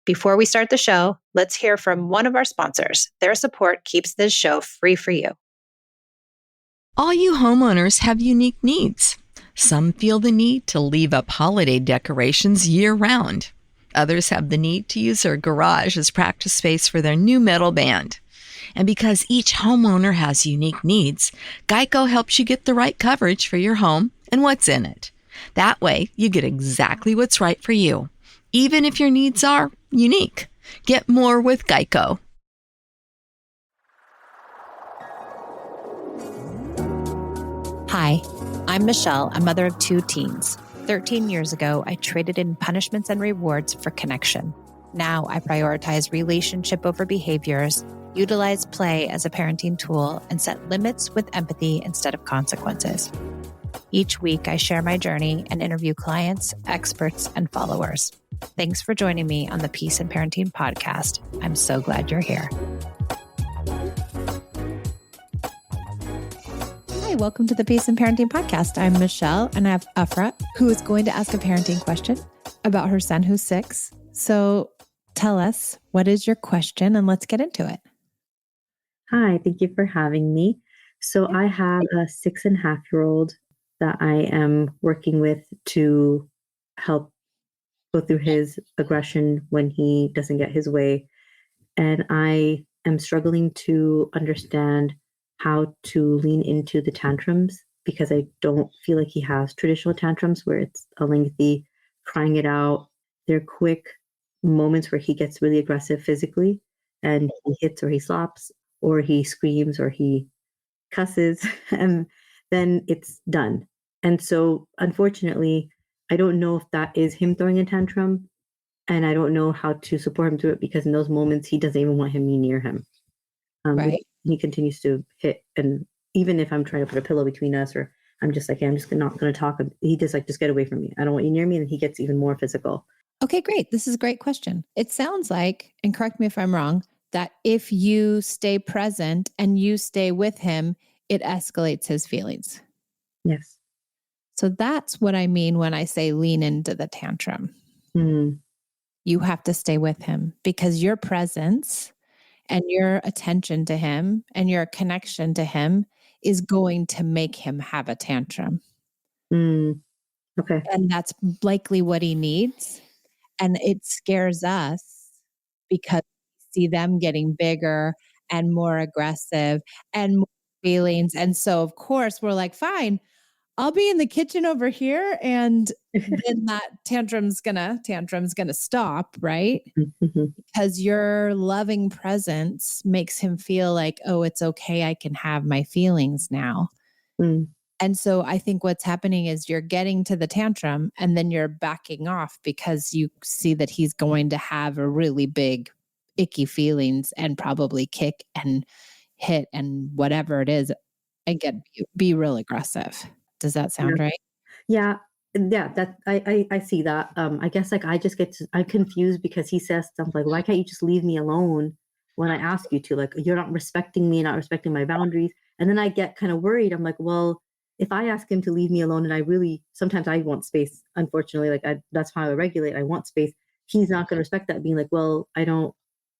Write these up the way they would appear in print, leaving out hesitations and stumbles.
Before we start the show, let's hear from one of our sponsors. Their support keeps this show free for you. All you homeowners have unique needs. Some feel the need to leave up holiday decorations year-round. Others have the need to use their garage as practice space for their new metal band. And because each homeowner has unique needs, Geico helps you get the right coverage for your home and what's in it. That way, you get exactly what's right for you, even if your needs are unique. Get more with Geico. Hi, I'm Michelle, a mother of 2 teens. 13 years ago, I traded in punishments and rewards for connection. Now I prioritize relationship over behaviors, utilize play as a parenting tool, and set limits with empathy instead of consequences. Each week, I share my journey and interview clients, experts, and followers. Thanks for joining me on the Peace and Parenting podcast. I'm so glad you're here. Hi, welcome to the Peace and Parenting podcast. I'm Michelle, and I have Afra, who is going to ask a parenting question about her son who's 6. So tell us, what is your question, and let's get into it. Hi, thank you for having me. So I have a 6.5-year-old that I am working with to help go through his aggression when he doesn't get his way. And I am struggling to understand how to lean into the tantrums because I don't feel like he has traditional tantrums where it's a lengthy crying it out. They're quick moments where he gets really aggressive physically and he hits or he slaps or he screams or he cusses and then it's done. And so unfortunately, I don't know if that is him throwing a tantrum and I don't know how to support him through it because in those moments, he doesn't even want me near him. Right. He continues to hit. And even if I'm trying to put a pillow between us or I'm just like, hey, I'm just not going to talk. He just like, just get away from me. I don't want you near me. And he gets even more physical. Okay, great. This is a great question. It sounds like, and correct me if I'm wrong, that if you stay present and you stay with him, it escalates his feelings. Yes. So that's what I mean when I say lean into the tantrum. Mm. You have to stay with him because your presence and your attention to him and your connection to him is going to make him have a tantrum. Mm. Okay. And that's likely what he needs. And it scares us because we see them getting bigger and more aggressive and more feelings. And so, of course, we're like, fine, I'll be in the kitchen over here. And then that tantrum's gonna stop, right? Mm-hmm. Because your loving presence makes him feel like, oh, it's okay. I can have my feelings now. Mm. And so I think what's happening is you're getting to the tantrum and then you're backing off because you see that he's going to have a really big icky feelings and probably kick and hit and whatever it is and be real aggressive. Does that sound right? Yeah. Yeah, that I see that. I guess like I'm confused because he says stuff like, why can't you just leave me alone when I ask you to? Like, you're not respecting me, not respecting my boundaries. And then I get kind of worried. I'm like, well, if I ask him to leave me alone and sometimes I want space, unfortunately, that's how I regulate. I want space. He's not going to respect that being like, well, I don't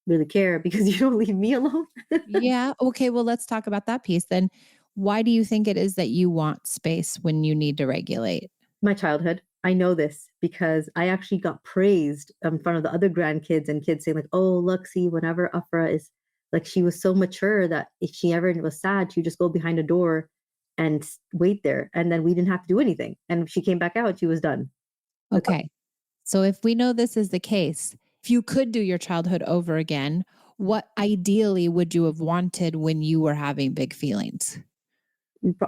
really care because you don't leave me alone. Yeah. Okay. Well, let's talk about that piece then. Why do you think it is that you want space when you need to regulate? My childhood. I know this because I actually got praised in front of the other grandkids and kids saying like, oh, look, see, whenever Afra is like, she was so mature that if she ever was sad, she'd just go behind a door and wait there. And then we didn't have to do anything. And if she came back out, she was done. Okay. So if we know this is the case, if you could do your childhood over again, what ideally would you have wanted when you were having big feelings?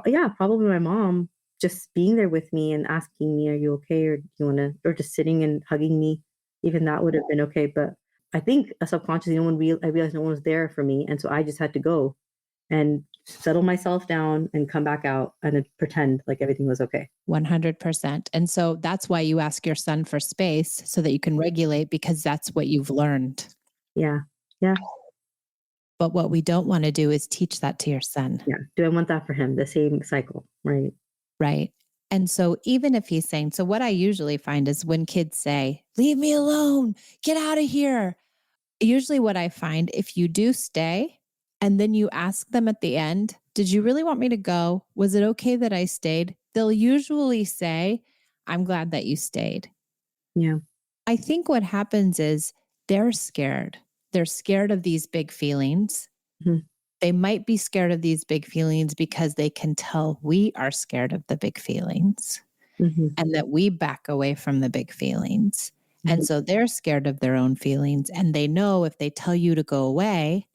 Yeah, probably my mom just being there with me and asking me, are you okay? Or do you want to, or just sitting and hugging me. Even that would have been okay. But I think subconsciously, I realized no one was there for me. And so I just had to go and settle myself down and come back out and then pretend like everything was okay. 100%. And so that's why you ask your son for space so that you can regulate because that's what you've learned. Yeah. Yeah. But what we don't want to do is teach that to your son. Yeah. Do I want that for him? The same cycle, right? Right. And so even if he's saying, so what I usually find is when kids say, leave me alone, get out of here. Usually what I find, if you do stay and then you ask them at the end, did you really want me to go? Was it okay that I stayed? They'll usually say, I'm glad that you stayed. Yeah. I think what happens is they're scared. They're scared of these big feelings. Mhm. They might be scared of these big feelings because they can tell we are scared of the big feelings Mhm. and that we back away from the big feelings. And Mhm. so they're scared of their own feelings. And they know if they tell you to go away,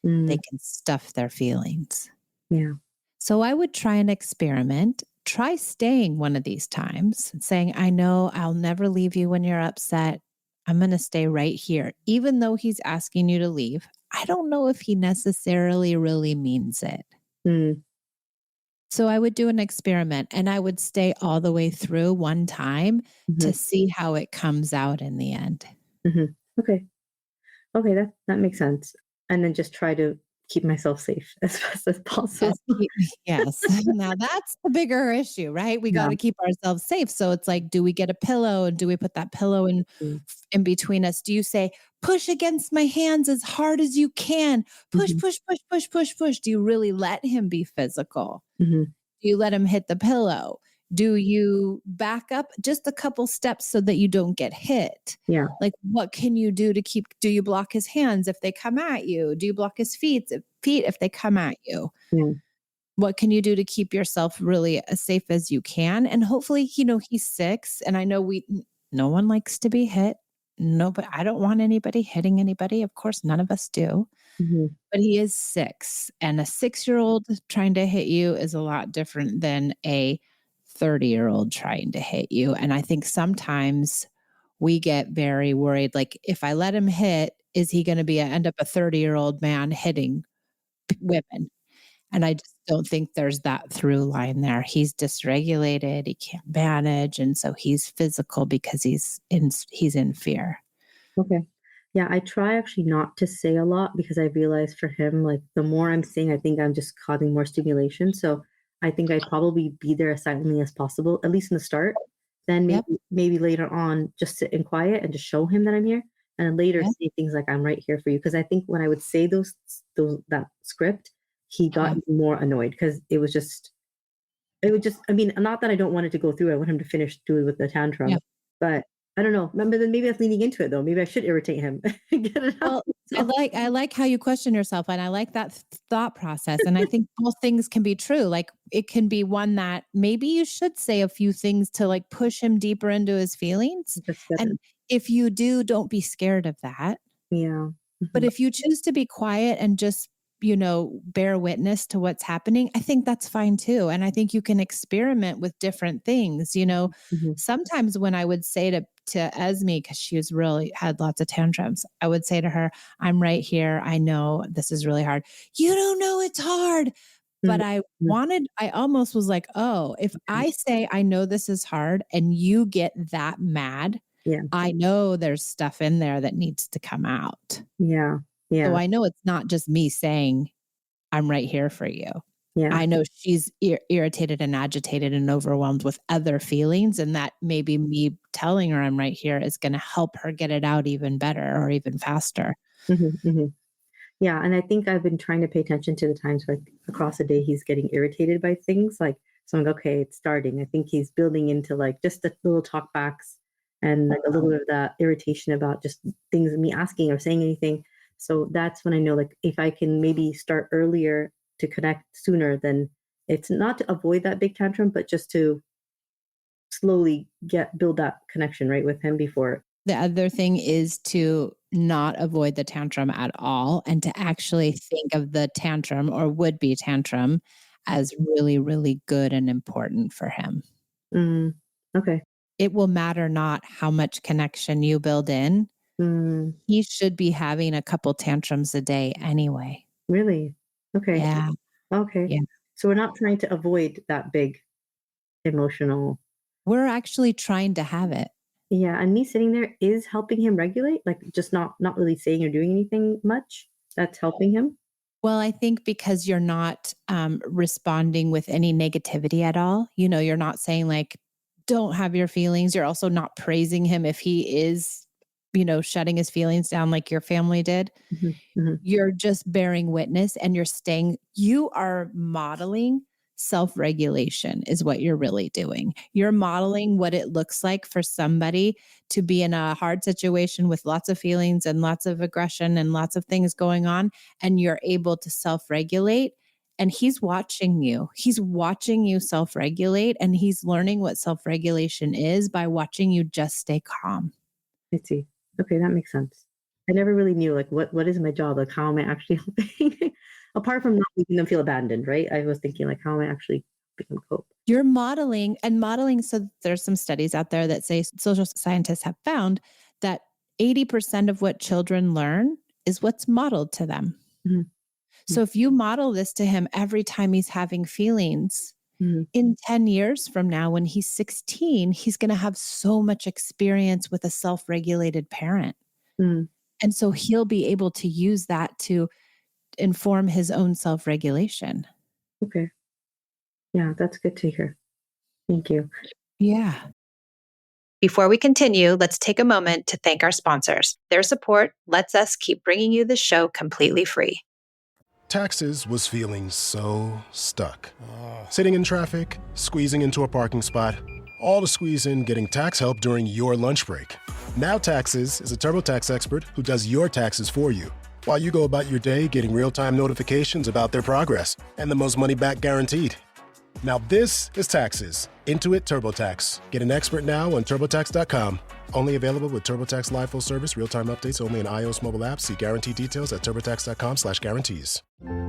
they Mm. can stuff their feelings. Yeah. So I would try an experiment. Try staying one of these times, saying, I know I'll never leave you when you're upset. I'm going to stay right here. Even though he's asking you to leave, I don't know if he necessarily really means it. Mm. So I would do an experiment and I would stay all the way through one time to Mhm. see how it comes out in the end. Mhm. Okay. Okay, that makes sense. And then just try to keep myself safe as fast as possible. Yes, yes. Now that's the bigger issue, right? We got Yeah. to keep ourselves safe. So it's like, do we get a pillow and do we put that pillow Mm. in between us? Do you say, push against my hands as hard as you can? Push, Mhm. push, push, push, push, push. Do you really let him be physical? Mhm. Do you let him hit the pillow? Do you back up just a couple steps so that you don't get hit? Yeah. Like, what can you do to do you block his hands if they come at you? Do you block his feet if they come at you? Yeah. What can you do to keep yourself really as safe as you can? And hopefully, he's 6 and I know no one likes to be hit. No, but I don't want anybody hitting anybody. Of course, none of us do. Mhm. But he is 6 and a 6-year-old trying to hit you is a lot different than a 30-year-old trying to hit you. And I think sometimes we get very worried. Like, if I let him hit, is he going to end up a 30-year-old man hitting women? And I just don't think there's that through line there. He's dysregulated, he can't manage, and so he's physical because he's in fear. Okay. Yeah, I try actually not to say a lot because I realize for him, like the more I'm saying, I think I'm just causing more stimulation. So I think I'd probably be there as silently as possible, at least in the start. Then Yep, maybe later on, just sit in quiet and just show him that I'm here. And then later yep, say things like I'm right here for you. Because I think when I would say those that script, he got yep, even more annoyed because it would just, I mean, not that I don't want it to go through. I want him to finish doing with the tantrum, yep. but I don't know. Remember, then maybe that's leaning into it though. Maybe I should irritate him and get it out. Well, I So, like I like how you question yourself, and I like that thought process, and I think both things can be true. Like, it can be one that maybe you should say a few things to, like, push him deeper into his feelings, just better. and if you do, don't be scared of that. Yeah. But Mhm. if you choose to be quiet and just, bear witness to what's happening, I think that's fine too. And I think you can experiment with different things. Mhm. Sometimes when I would say to Esme, because she was really had lots of tantrums, I would say to her, I'm right here. I know this is really hard. You don't know it's hard. Mhm. But Mhm. I almost was like, oh, if I say I know this is hard and you get that mad, Yeah. I know there's stuff in there that needs to come out. Yeah. So Yeah. I know it's not just me saying, I'm right here for you. Yeah. I know she's irritated and agitated and overwhelmed with other feelings, and that maybe me telling her I'm right here is going to help her get it out even better or even faster. Mhm. Mhm. Yeah, and I think I've been trying to pay attention to the times where across the day he's getting irritated by things. Like, so I'm like, okay, it's starting. I think he's building into like just the little talkbacks and like a little bit of that irritation about just things me asking or saying anything. So that's when I know like if I can maybe start earlier to connect sooner, then it's not to avoid that big tantrum, but just to slowly build that connection right with him before. The other thing is to not avoid the tantrum at all and to actually think of the tantrum or would be tantrum as really, really good and important for him. Mm, okay. It will matter not how much connection you build in. Mm, He should be having a couple tantrums a day anyway. really? Okay. Yeah. Okay. Yeah. So we're not trying to avoid that big emotional. We're actually trying to have it. Yeah, and me sitting there is helping him regulate, like just not really saying or doing anything much. That's helping him. Well, I think because you're not responding with any negativity at all, you're not saying like, don't have your feelings. You're also not praising him if he is, shutting his feelings down like your family did. Mhm. You're just bearing witness and you are modeling self-regulation is what you're really doing. You're modeling what it looks like for somebody to be in a hard situation with lots of feelings and lots of aggression and lots of things going on, and you're able to self-regulate. And he's watching you. He's watching you self-regulate, and he's learning what self-regulation is by watching you just stay calm. I see. Okay, that makes sense. I never really knew like what is my job? Like how am I actually helping? Apart from not making them feel abandoned, right? I was thinking like how am I actually helping them cope? You're modeling and modeling. So there's some studies out there that say social scientists have found that 80% of what children learn is what's modeled to them. Mhm. So if you model this to him every time he's having feelings, Mhm. in 10 years from now, when he's 16, he's going to have so much experience with a self-regulated parent. Mhm. And so he'll be able to use that to inform his own self-regulation. Okay. Yeah, that's good to hear. Thank you. Yeah. Before we continue, let's take a moment to thank our sponsors. Their support lets us keep bringing you the show completely free. Taxes was feeling so stuck. Sitting in traffic, squeezing into a parking spot, all to squeeze in getting tax help during your lunch break. Now Taxes is a TurboTax expert who does your taxes for you, while you go about your day getting real-time notifications about their progress and the most money back guaranteed. Now this is Taxes. Intuit TurboTax. Get an expert now on TurboTax.com. Only available with TurboTax Live Full Service. Real-time updates only in iOS mobile apps. See guarantee details at TurboTax.com/guarantees.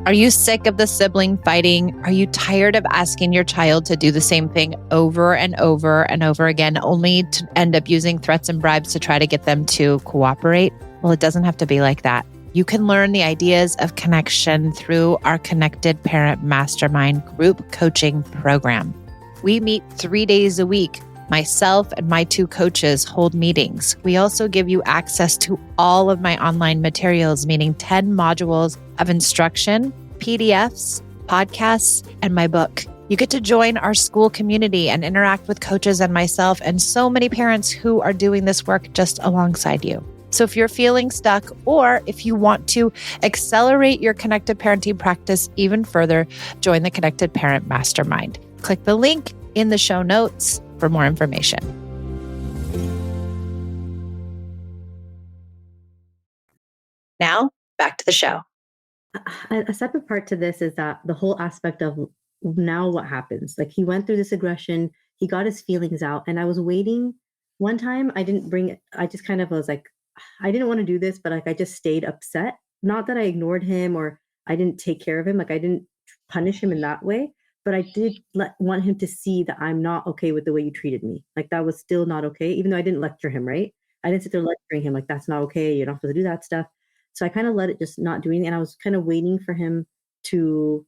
Are you sick of the sibling fighting? Are you tired of asking your child to do the same thing over and over and over again, only to end up using threats and bribes to try to get them to cooperate? Well, it doesn't have to be like that. You can learn the ideas of connection through our Connected Parent Mastermind group coaching program. We meet 3 days a week. Myself and my 2 coaches hold meetings. We also give you access to all of my online materials, meaning 10 modules of instruction, PDFs, podcasts, and my book. You get to join our school community and interact with coaches and myself and so many parents who are doing this work just alongside you. So if you're feeling stuck, or if you want to accelerate your connected parenting practice even further, join the Connected Parent Mastermind. Click the link in the show notes for more information. Now, back to the show. A separate part to this is that the whole aspect of now what happens. Like he went through this aggression, he got his feelings out, and I was waiting. One time I didn't bring it, I just kind of was like, I didn't want to do this, but like I just stayed upset. Not that I ignored him or I didn't take care of him, like I didn't punish him in that way, but I did want him to see that I'm not okay with the way you treated me. Like that was still not okay, even though I didn't lecture him, right? I didn't sit there lecturing him like that's not okay. You're not supposed to do that stuff. So I kind of let it just not do anything. And I was kind of waiting for him to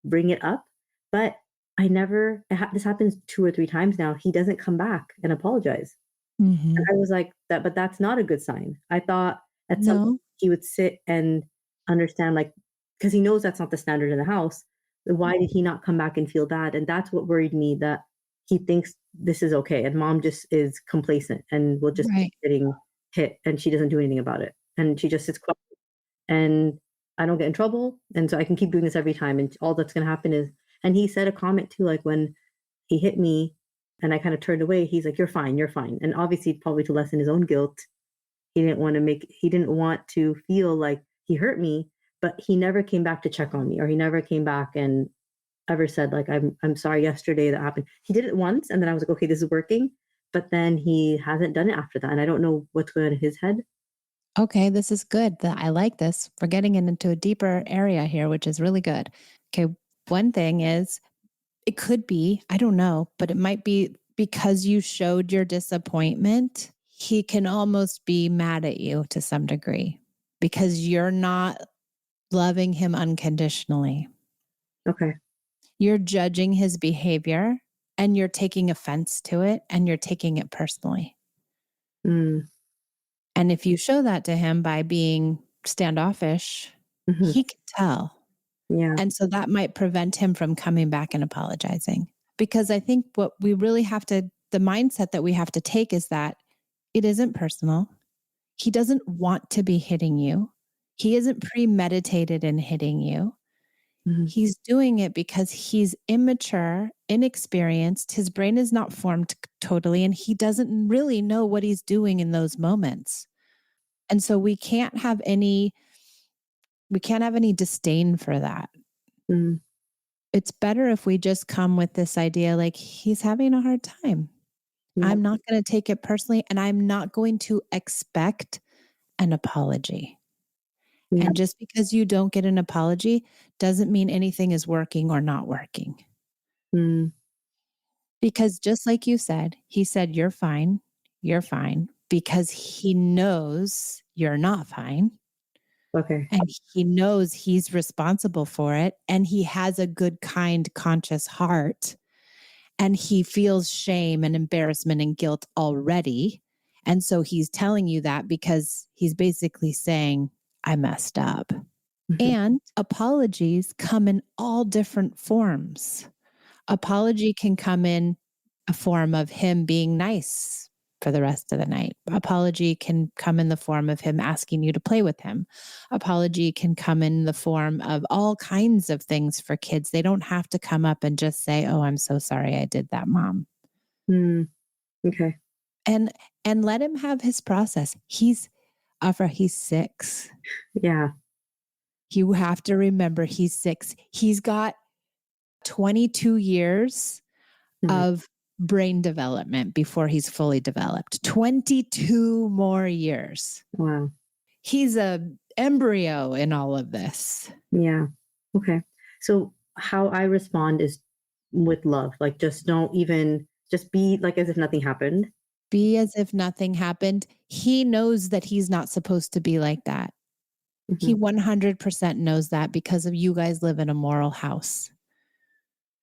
bring it up. But I never, this happens 2 or 3 times now. He doesn't come back and apologize. And I was like, that, but that's not a good sign. I thought at some point No. he would sit and understand, like, because he knows that's not the standard in the house. Why did he not come back and feel bad? And that's what worried me, that he thinks this is okay. And mom just is complacent and will just keep Right. getting hit and she doesn't do anything about it. And she just sits quiet and I don't get in trouble. And so I can keep doing this every time. And all that's going to happen is, and he said a comment too, like when he hit me and I kind of turned away, he's like, you're fine, you're fine. And obviously probably to lessen his own guilt, he didn't want to feel like he hurt me, but he never came back to check on me, or he never came back and ever said like, I'm sorry yesterday that happened. He did it once. And then I was like, okay, this is working. But then he hasn't done it after that. And I don't know what's going on in his head. Okay, this is good. I like this. We're getting into a deeper area here, which is really good. Okay, one thing is it could be, I don't know, but it might be because you showed your disappointment, he can almost be mad at you to some degree because you're not loving him unconditionally. Okay. You're judging his behavior and you're taking offense to it and you're taking it personally. Mm. And if you show that to him by being standoffish, Mhm. he can tell. Yeah. And so that might prevent him from coming back and apologizing. Because I think what we really have to, the mindset that we have to take is that it isn't personal. He doesn't want to be hitting you. He isn't premeditated in hitting you. Mm-hmm. He's doing it because he's immature, inexperienced. His brain is not formed totally, and he doesn't really know what he's doing in those moments. And so we can't have any disdain for that. Mm-hmm. It's better if we just come with this idea like he's having a hard time. Yeah. I'm not going to take it personally, and I'm not going to expect an apology. Yeah. And just because you don't get an apology doesn't mean anything is working or not working. Mm. Because just like you said, he said, you're fine, because he knows you're not fine. Okay. And he knows he's responsible for it. And he has a good, kind, conscious heart. And he feels shame and embarrassment and guilt already. And so he's telling you that because he's basically saying, I messed up. Mm-hmm. And apologies come in all different forms. Apology can come in a form of him being nice for the rest of the night. Apology can come in the form of him asking you to play with him. Apology can come in the form of all kinds of things for kids. They don't have to come up and just say, "Oh, I'm so sorry I did that, Mom." Mm. Okay. And let him have his process. He's 6. Yeah. You have to remember he's 6. He's got 22 years of brain development before he's fully developed. 22 more years. Wow. He's a embryo in all of this. Yeah. Okay. So how I respond is with love. Like just just be like as if nothing happened. Be as if nothing happened. He knows that he's not supposed to be like that. Mm-hmm. He 100% knows that because of you guys live in a moral house.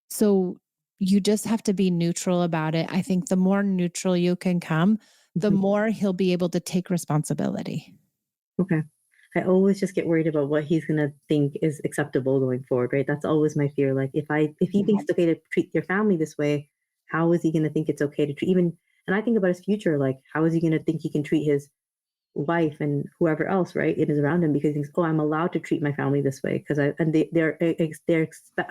So you just have to be neutral about it. I think the more neutral you can come, the more he'll be able to take responsibility. Okay. I always just get worried about what he's going to think is acceptable going forward, right? That's always my fear. Like if he thinks it's okay to treat your family this way, how is he going to think it's okay to treat and I think about his future, like how is he going to think he can treat his wife and whoever else, right? It is around him because he thinks, oh, I'm allowed to treat my family this way because I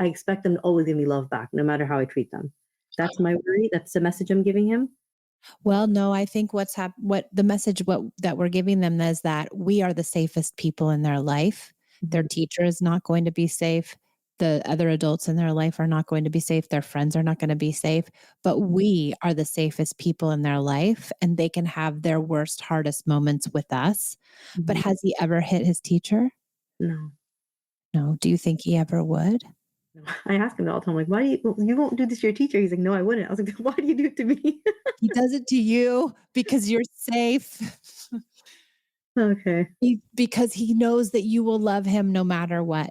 expect them to always give me love back, no matter how I treat them. That's my worry. That's the message I'm giving him. Well, no, I think what the message that we're giving them is that we are the safest people in their life. Mm-hmm. Their teacher is not going to be safe. The other adults in their life are not going to be safe. Their friends are not going to be safe, but we are the safest people in their life, and they can have their worst, hardest moments with us. Mm-hmm. But has he ever hit his teacher? No. No. Do you think he ever would? I ask him all the time, like, why do you won't do this to your teacher? He's like, no, I wouldn't. I was like, why do you do it to me? He does it to you because you're safe. Okay. Because he knows that you will love him no matter what.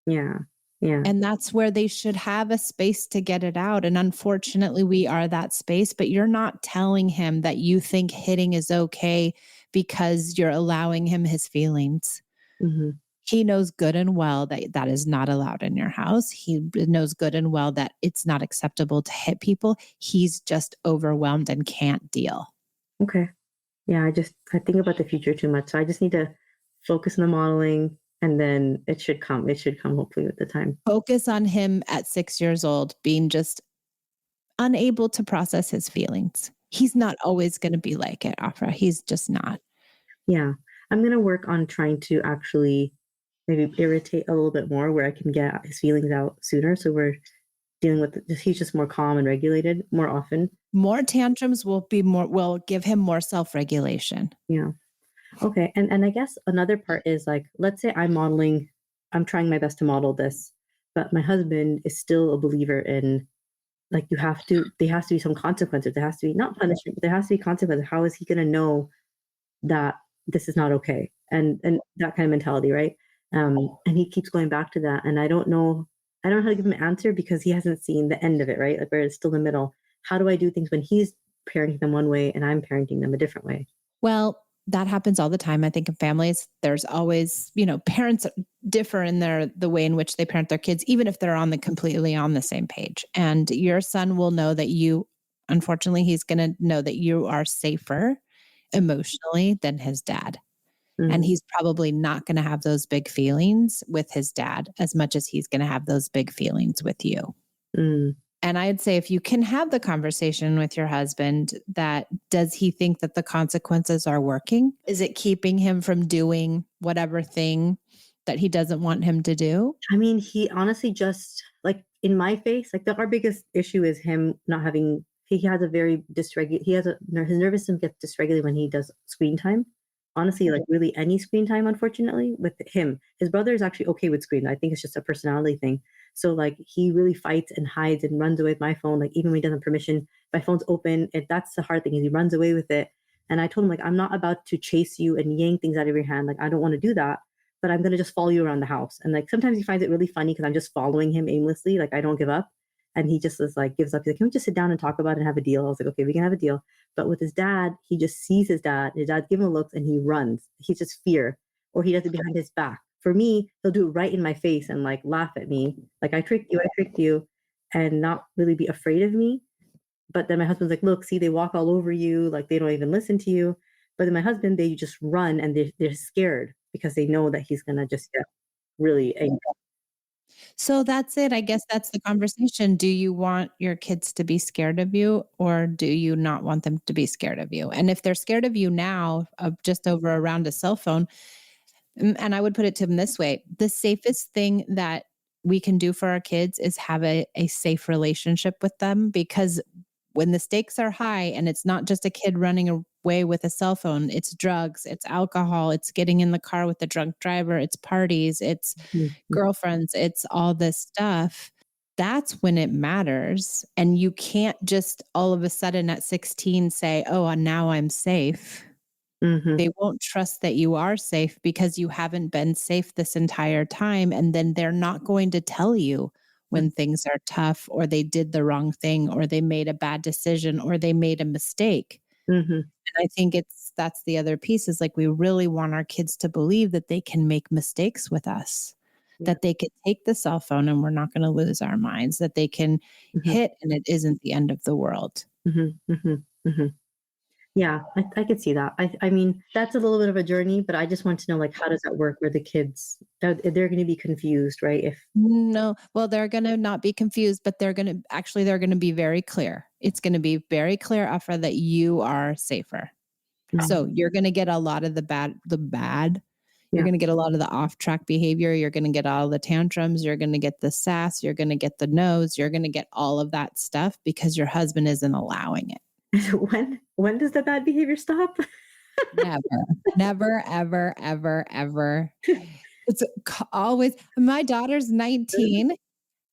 Yeah. Yeah. And that's where they should have a space to get it out. And unfortunately, we are that space, but you're not telling him that you think hitting is okay because you're allowing him his feelings. Mm-hmm. He knows good and well that that is not allowed in your house. He knows good and well that it's not acceptable to hit people. He's just overwhelmed and can't deal. Okay. Yeah, I think about the future too much. So I just need to focus on the modeling, and then it should come. It should come hopefully with the time. Focus on him at 6 years old, being just unable to process his feelings. He's not always going to be like it, Afra. He's just not. Yeah. I'm going to work on trying to actually maybe irritate a little bit more where I can get his feelings out sooner. So we're dealing with he's just more calm and regulated more often. More tantrums will give him more self-regulation. Yeah. Okay. And I guess another part is like, let's say I'm trying my best to model this, but my husband is still a believer in like, there has to be some consequences. There has to be not punishment, but there has to be consequences. How is he going to know that this is not okay? And that kind of mentality, right? And he keeps going back to that. And I don't know how to give him an answer because he hasn't seen the end of it, right? Like where it's still in the middle. How do I do things when he's parenting them one way and I'm parenting them a different way? Well, that happens all the time. I think in families, there's always, parents differ in the way in which they parent their kids, even if they're completely on the same page. And your son will know that unfortunately, he's going to know that you are safer emotionally than his dad. And he's probably not going to have those big feelings with his dad as much as he's going to have those big feelings with you. And I'd say if you can have the conversation with your husband, does he think that the consequences are working? Is it keeping him from doing whatever thing that he doesn't want him to do? I mean, he honestly just like in my face, like our biggest issue is him not having, he has a very his nervous system gets dysregulated when he does screen time. Honestly, like really any screen time, unfortunately, with him. His brother is actually okay with screen. I think it's just a personality thing. So like he really fights and hides and runs away with my phone. Like even when he doesn't have permission, my phone's open. That's the hard thing is he runs away with it. And I told him like, I'm not about to chase you and yank things out of your hand. Like I don't want to do that, but I'm going to just follow you around the house. And like sometimes he finds it really funny because I'm just following him aimlessly. Like I don't give up. And he just is like, gives up. He's like, can we just sit down and talk about it and have a deal? I was like, okay, we can have a deal. But with his dad, he just sees his dad give him a look and he runs. He's just fear, or he does it behind his back. For me, he'll do it right in my face and like laugh at me. Like I tricked you, and not really be afraid of me. But then my husband's like, look, see, they walk all over you. Like they don't even listen to you. But then my husband, they just run and they're scared because they know that he's going to just get really angry. So that's it. I guess that's the conversation. Do you want your kids to be scared of you, or do you not want them to be scared of you? And if they're scared of you now, just over around a cell phone, and I would put it to them this way, the safest thing that we can do for our kids is have a safe relationship with them, because when the stakes are high and it's not just a kid running away with a cell phone, it's drugs, it's alcohol, it's getting in the car with the drunk driver, it's parties, it's girlfriends, it's all this stuff. That's when it matters. And you can't just all of a sudden at 16 say, oh, now I'm safe. They won't trust that you are safe because you haven't been safe this entire time. And then they're not going to tell you when things are tough, or they did the wrong thing, or they made a bad decision, or they made a mistake. And I think that's the other piece is like, we really want our kids to believe that they can make mistakes with us, that they could take the cell phone and we're not going to lose our minds, that they can hit and it isn't the end of the world. Yeah, I could see that. I mean, that's a little bit of a journey, but I just want to know, like, how does that work where the kids, they're going to be confused, right? No, well, they're going to not be confused, but they're going to be very clear. It's going to be very clear, Afra, that you are safer. So you're going to get a lot of the bad. You're going to get a lot of the off-track behavior. You're going to get all the tantrums. You're going to get the sass. You're going to get the no's. You're going to get all of that stuff because your husband isn't allowing it. When does the bad behavior stop? Never, ever, ever, ever. It's always, my daughter's 19,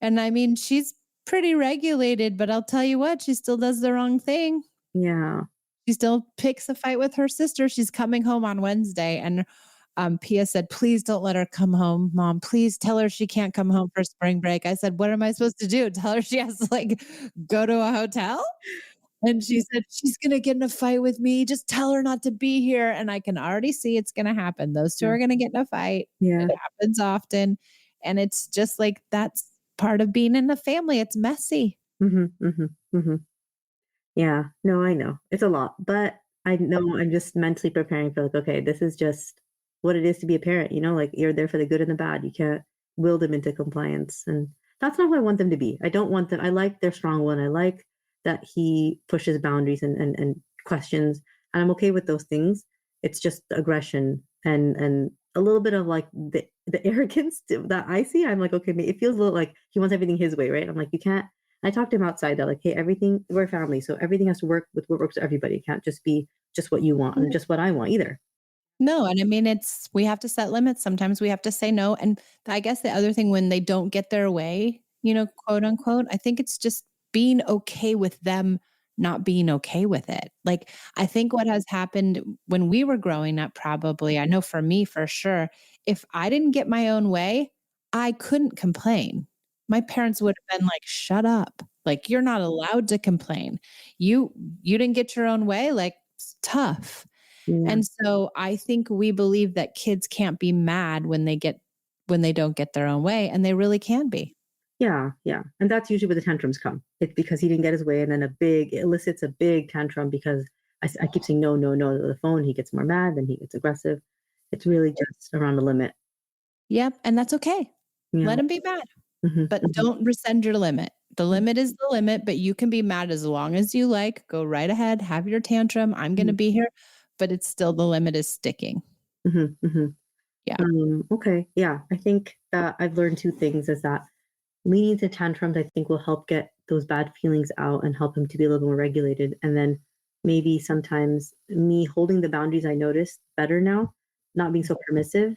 and I mean, she's pretty regulated, but I'll tell you what, she still does the wrong thing. Yeah. She still picks a fight with her sister. She's coming home on Wednesday, and Pia said, please don't let her come home, Mom. Please tell her she can't come home for spring break. I said, what am I supposed to do? Tell her she has to like go to a hotel? And she said, she's going to get in a fight with me. Just tell her not to be here. And I can already see it's going to happen. Those two are going to get in a fight. Yeah. It happens often. And it's just like, that's part of being in a family. It's messy. Yeah, no, I know it's a lot, but I know I'm just mentally preparing for like, okay, this is just what it is to be a parent, like you're there for the good and the bad. You can't will them into compliance. And that's not who I want them to be. I don't want them. I like their strong one. I like that he pushes boundaries and questions, and I'm okay with those things. It's just the aggression and a little bit of like the arrogance that I see. I'm like, okay, it feels a little like he wants everything his way, right? I'm like, you can't. I talked to him outside that like, hey, we're a family, so everything has to work with what works for everybody. It can't just be just what you want and just what I want either. No, and I mean, we have to set limits. Sometimes we have to say no. And I guess the other thing, when they don't get their way, quote unquote, I think it's just being okay with them not being okay with it. Like, I think what has happened when we were growing up, probably, I know for me, for sure, if I didn't get my own way, I couldn't complain. My parents would have been like, shut up. Like, you're not allowed to complain. You didn't get your own way. Like, it's tough. Yeah. And so I think we believe that kids can't be mad when they get when they don't get their own way, and they really can be. Yeah. And that's usually where the tantrums come. It's because he didn't get his way, and then it elicits a big tantrum because I keep saying no to the phone. He gets more mad, then he gets aggressive. It's really just around the limit. Yep. And that's okay. Yeah. Let him be mad, but don't rescind your limit. The limit is the limit, but you can be mad as long as you like. Go right ahead, have your tantrum. I'm going to be here, but it's still the limit is sticking. Yeah. Okay. Yeah. I think that I've learned two things is that leaning to tantrums, I think, will help get those bad feelings out and help him to be a little more regulated. And then maybe sometimes me holding the boundaries I notice better now, not being so permissive.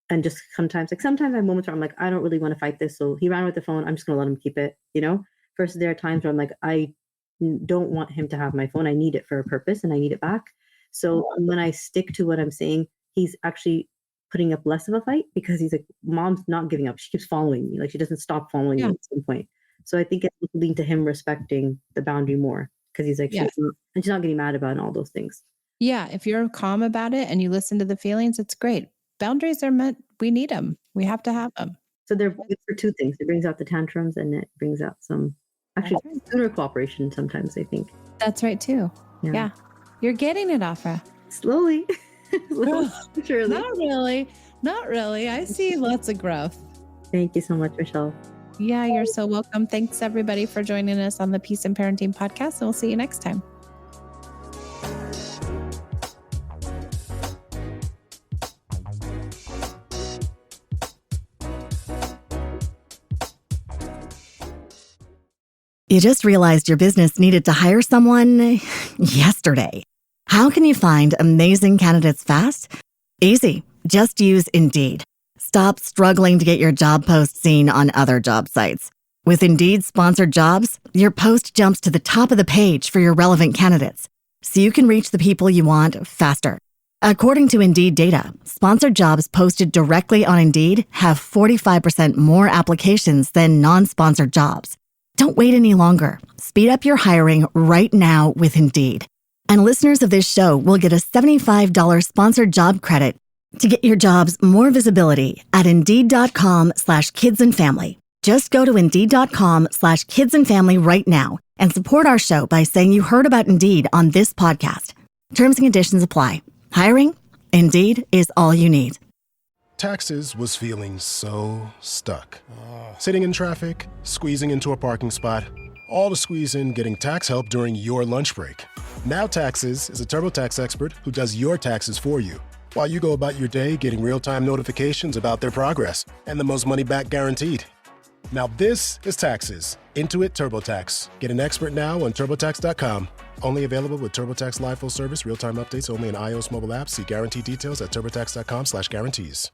And just sometimes I have moments where I'm like, I don't really want to fight this. So he ran with the phone. I'm just going to let him keep it, Versus there are times where I'm like, I don't want him to have my phone. I need it for a purpose and I need it back. So when I stick to what I'm saying, he's actually putting up less of a fight because he's like, Mom's not giving up. She keeps following me. Like she doesn't stop following me at some point. So I think it would lead to him respecting the boundary more because he's like, she's not getting mad about it and all those things. Yeah. If you're calm about it and you listen to the feelings, it's great. Boundaries are we need them. We have to have them. So they're good for two things. It brings out the tantrums and it brings out some sooner cooperation sometimes, I think. That's right too. Yeah. You're getting it, Afra. Slowly. Surely. Not really. I see lots of growth. Thank you so much, Michelle. Yeah, you're so welcome. Thanks everybody for joining us on the Peace and Parenting podcast, and we'll see you next time. You just realized your business needed to hire someone yesterday. How can you find amazing candidates fast? Easy. Just use Indeed. Stop struggling to get your job post seen on other job sites. With Indeed sponsored jobs, your post jumps to the top of the page for your relevant candidates, so you can reach the people you want faster. According to Indeed data, sponsored jobs posted directly on Indeed have 45% more applications than non-sponsored jobs. Don't wait any longer. Speed up your hiring right now with Indeed. And listeners of this show will get a $75 sponsored job credit to get your jobs more visibility at Indeed.com/kidsandfamily. Just go to Indeed.com/kidsandfamily right now and support our show by saying you heard about Indeed on this podcast. Terms and conditions apply. Hiring? Indeed is all you need. Taxes was feeling so stuck. Sitting in traffic, squeezing into a parking spot, all to squeeze in getting tax help during your lunch break. Now Taxes is a TurboTax expert who does your taxes for you, while you go about your day getting real-time notifications about their progress and the most money back guaranteed. Now this is Taxes. Intuit TurboTax. Get an expert now on TurboTax.com. Only available with TurboTax Live Full Service, real-time updates only in iOS mobile apps. See guarantee details at TurboTax.com/guarantees.